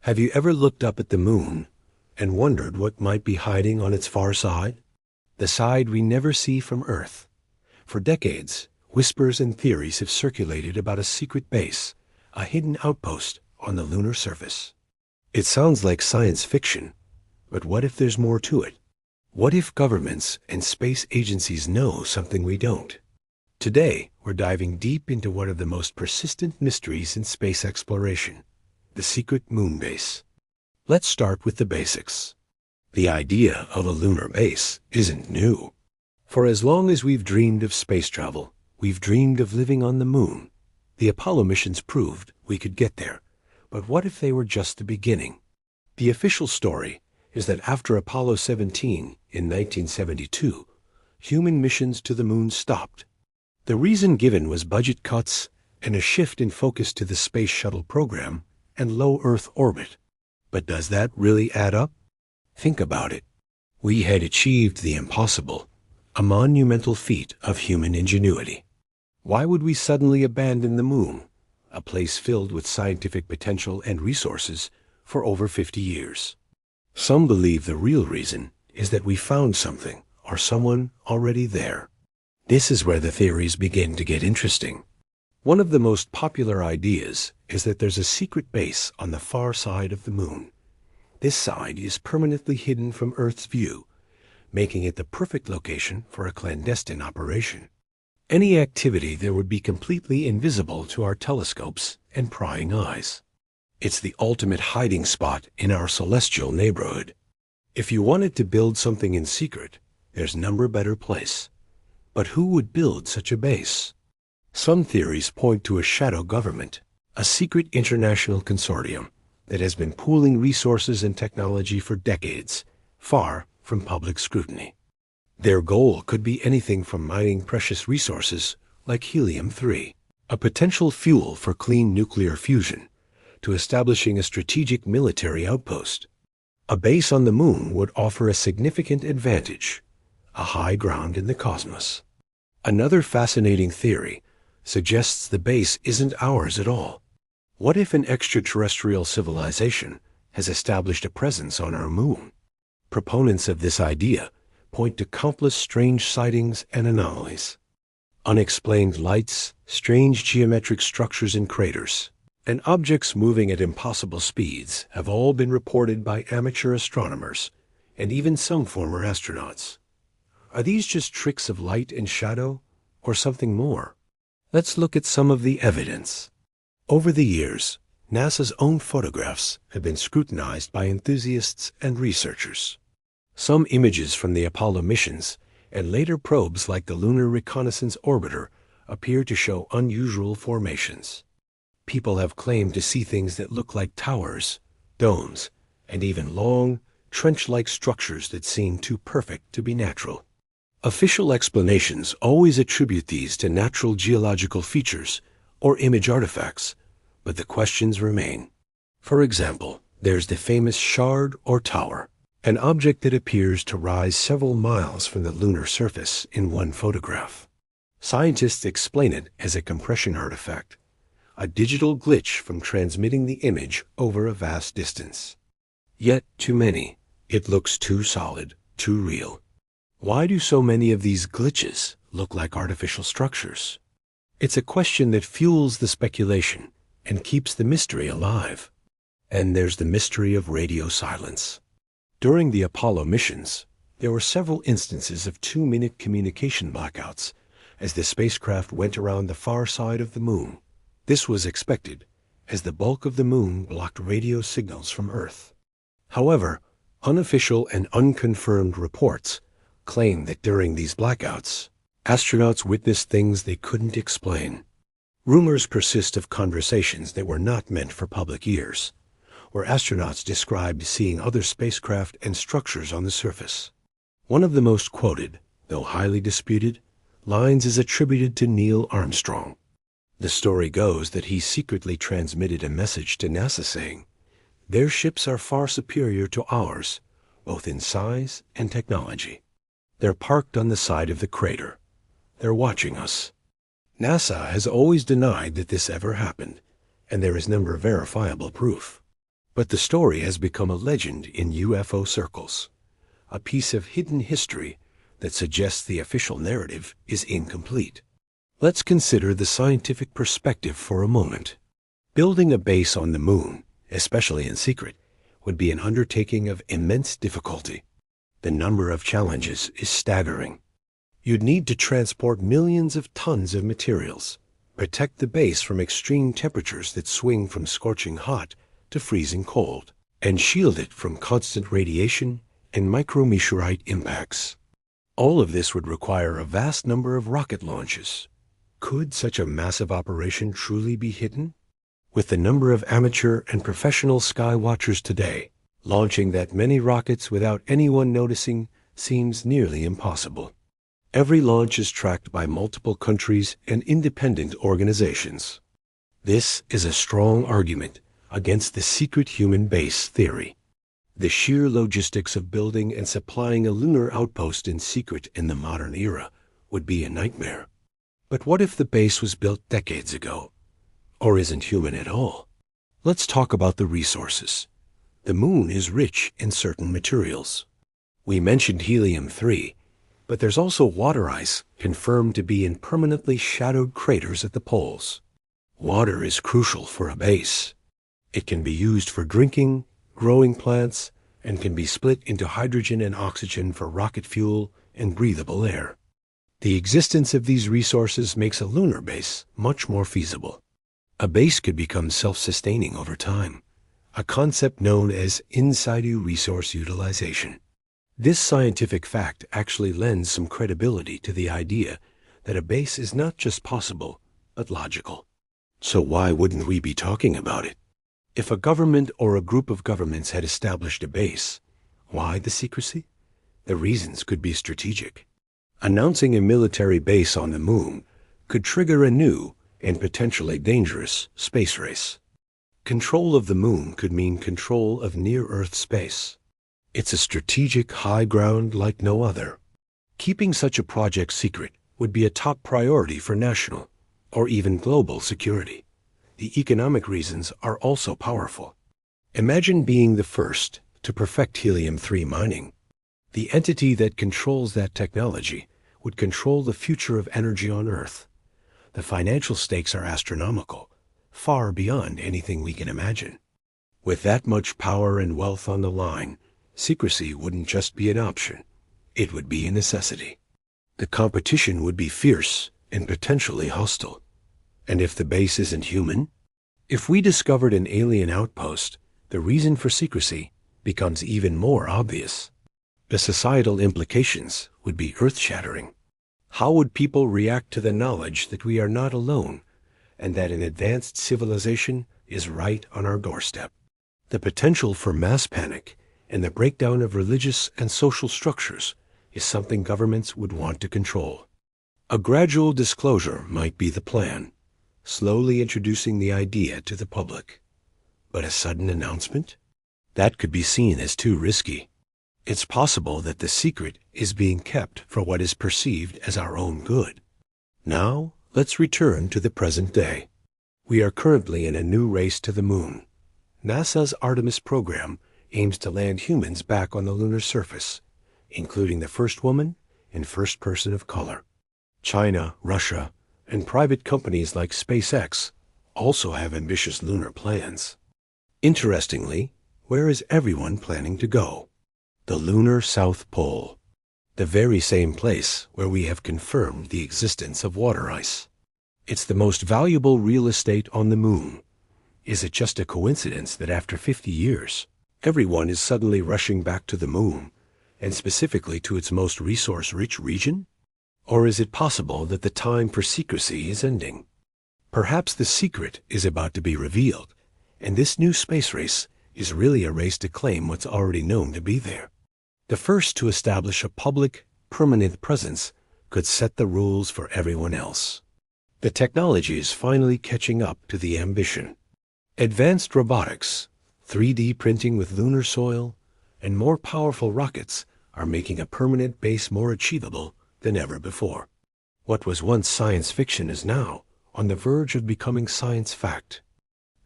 Have you ever looked up at the moon and wondered what might be hiding on its far side? The side we never see from Earth. For decades, whispers and theories have circulated about a secret base, a hidden outpost on the lunar surface. It sounds like science fiction, but what if there's more to it? What if governments and space agencies know something we don't? Today, we're diving deep into one of the most persistent mysteries in space exploration, the secret moon base. Let's start with the basics. The idea of a lunar base isn't new. For as long as we've dreamed of space travel, we've dreamed of living on the moon. The Apollo missions proved we could get there. But what if they were just the beginning? The official story is that after Apollo 17 in 1972, human missions to the moon stopped. The reason given was budget cuts and a shift in focus to the Space Shuttle program and low Earth orbit. But does that really add up? Think about it. We had achieved the impossible, a monumental feat of human ingenuity. Why would we suddenly abandon the moon, a place filled with scientific potential and resources, for over 50 years? Some believe the real reason is that we found something or someone already there. This is where the theories begin to get interesting. One of the most popular ideas is that there's a secret base on the far side of the moon. This side is permanently hidden from Earth's view, making it the perfect location for a clandestine operation. Any activity there would be completely invisible to our telescopes and prying eyes. It's the ultimate hiding spot in our celestial neighborhood. If you wanted to build something in secret, there's no better place. But who would build such a base? Some theories point to a shadow government, a secret international consortium that has been pooling resources and technology for decades, far from public scrutiny. Their goal could be anything from mining precious resources like helium-3, a potential fuel for clean nuclear fusion, to establishing a strategic military outpost. A base on the moon would offer a significant advantage, a high ground in the cosmos. Another fascinating theory suggests the base isn't ours at all. What if an extraterrestrial civilization has established a presence on our moon? Proponents of this idea point to countless strange sightings and anomalies. Unexplained lights, strange geometric structures in craters, and objects moving at impossible speeds have all been reported by amateur astronomers and even some former astronauts. Are these just tricks of light and shadow, or something more? Let's look at some of the evidence. Over the years, NASA's own photographs have been scrutinized by enthusiasts and researchers. Some images from the Apollo missions and later probes like the Lunar Reconnaissance Orbiter appear to show unusual formations. People have claimed to see things that look like towers, domes, and even long, trench-like structures that seem too perfect to be natural. Official explanations always attribute these to natural geological features or image artifacts, but the questions remain. For example, there's the famous shard or tower, an object that appears to rise several miles from the lunar surface in one photograph. Scientists explain it as a compression artifact, a digital glitch from transmitting the image over a vast distance. Yet, to many, it looks too solid, too real. Why do so many of these glitches look like artificial structures? It's a question that fuels the speculation and keeps the mystery alive. And there's the mystery of radio silence. During the Apollo missions, there were several instances of 2-minute communication blackouts as the spacecraft went around the far side of the moon. This was expected, as the bulk of the moon blocked radio signals from Earth. However, unofficial and unconfirmed reports claim that during these blackouts, astronauts witnessed things they couldn't explain. Rumors persist of conversations that were not meant for public ears, where astronauts described seeing other spacecraft and structures on the surface. One of the most quoted, though highly disputed, lines is attributed to Neil Armstrong. The story goes that he secretly transmitted a message to NASA saying, "Their ships are far superior to ours, both in size and technology. They're parked on the side of the crater. They're watching us." NASA has always denied that this ever happened, and there is no verifiable proof. But the story has become a legend in UFO circles, a piece of hidden history that suggests the official narrative is incomplete. Let's consider the scientific perspective for a moment. Building a base on the moon, especially in secret, would be an undertaking of immense difficulty. The number of challenges is staggering. You'd need to transport millions of tons of materials, protect the base from extreme temperatures that swing from scorching hot to freezing cold, and shield it from constant radiation and micrometeorite impacts. All of this would require a vast number of rocket launches. Could such a massive operation truly be hidden? With the number of amateur and professional sky watchers today, launching that many rockets without anyone noticing seems nearly impossible. Every launch is tracked by multiple countries and independent organizations. This is a strong argument against the secret human base theory. The sheer logistics of building and supplying a lunar outpost in secret in the modern era would be a nightmare. But what if the base was built decades ago, or isn't human at all? Let's talk about the resources. The moon is rich in certain materials. We mentioned helium-3, but there's also water ice confirmed to be in permanently shadowed craters at the poles. Water is crucial for a base. It can be used for drinking, growing plants, and can be split into hydrogen and oxygen for rocket fuel and breathable air. The existence of these resources makes a lunar base much more feasible. A base could become self-sustaining over time, a concept known as in situ resource utilization. This scientific fact actually lends some credibility to the idea that a base is not just possible, but logical. So why wouldn't we be talking about it? If a government or a group of governments had established a base, why the secrecy? The reasons could be strategic. Announcing a military base on the moon could trigger a new and potentially dangerous space race. Control of the moon could mean control of near-Earth space. It's a strategic high ground like no other. Keeping such a project secret would be a top priority for national or even global security. The economic reasons are also powerful. Imagine being the first to perfect helium-3 mining. The entity that controls that technology would control the future of energy on Earth. The financial stakes are astronomical, far beyond anything we can imagine. With that much power and wealth on the line, secrecy wouldn't just be an option, it would be a necessity. The competition would be fierce and potentially hostile. And if the base isn't human? If we discovered an alien outpost, the reason for secrecy becomes even more obvious. The societal implications would be earth-shattering. How would people react to the knowledge that we are not alone and that an advanced civilization is right on our doorstep? The potential for mass panic and the breakdown of religious and social structures is something governments would want to control. A gradual disclosure might be the plan, slowly introducing the idea to the public. But a sudden announcement? That could be seen as too risky. It's possible that the secret is being kept for what is perceived as our own good. Now, let's return to the present day. We are currently in a new race to the moon. NASA's Artemis program aims to land humans back on the lunar surface, including the first woman and first person of color. China, Russia, and private companies like SpaceX also have ambitious lunar plans. Interestingly, where is everyone planning to go? The lunar South Pole, the very same place where we have confirmed the existence of water ice. It's the most valuable real estate on the moon. Is it just a coincidence that after 50 years, everyone is suddenly rushing back to the moon, and specifically to its most resource-rich region? Or is it possible that the time for secrecy is ending? Perhaps the secret is about to be revealed, and this new space race is really a race to claim what's already known to be there. The first to establish a public, permanent presence could set the rules for everyone else. The technology is finally catching up to the ambition. Advanced robotics, 3D printing with lunar soil, and more powerful rockets are making a permanent base more achievable than ever before. What was once science fiction is now on the verge of becoming science fact.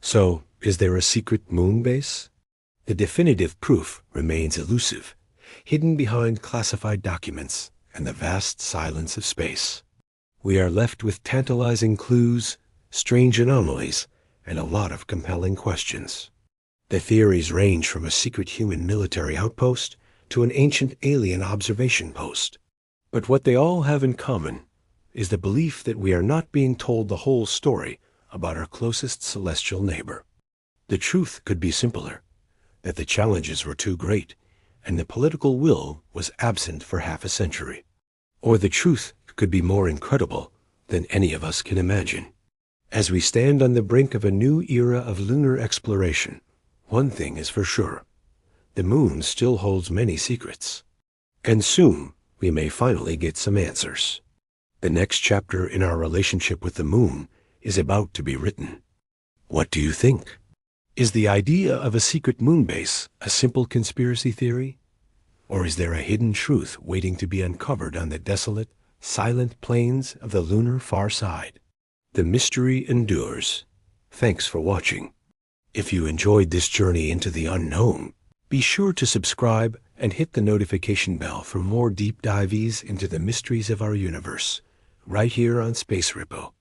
So, is there a secret moon base? The definitive proof remains elusive, hidden behind classified documents and the vast silence of space. We are left with tantalizing clues, strange anomalies, and a lot of compelling questions. The theories range from a secret human military outpost to an ancient alien observation post. But what they all have in common is the belief that we are not being told the whole story about our closest celestial neighbor. The truth could be simpler, that the challenges were too great and the political will was absent for half a century. Or the truth could be more incredible than any of us can imagine. As we stand on the brink of a new era of lunar exploration, one thing is for sure: the moon still holds many secrets. And soon we may finally get some answers. The next chapter in our relationship with the moon is about to be written. What do you think? Is the idea of a secret moon base a simple conspiracy theory? Or is there a hidden truth waiting to be uncovered on the desolate, silent plains of the lunar far side? The mystery endures. Thanks for watching. If you enjoyed this journey into the unknown, be sure to subscribe and hit the notification bell for more deep dives into the mysteries of our universe, right here on Space Ripple.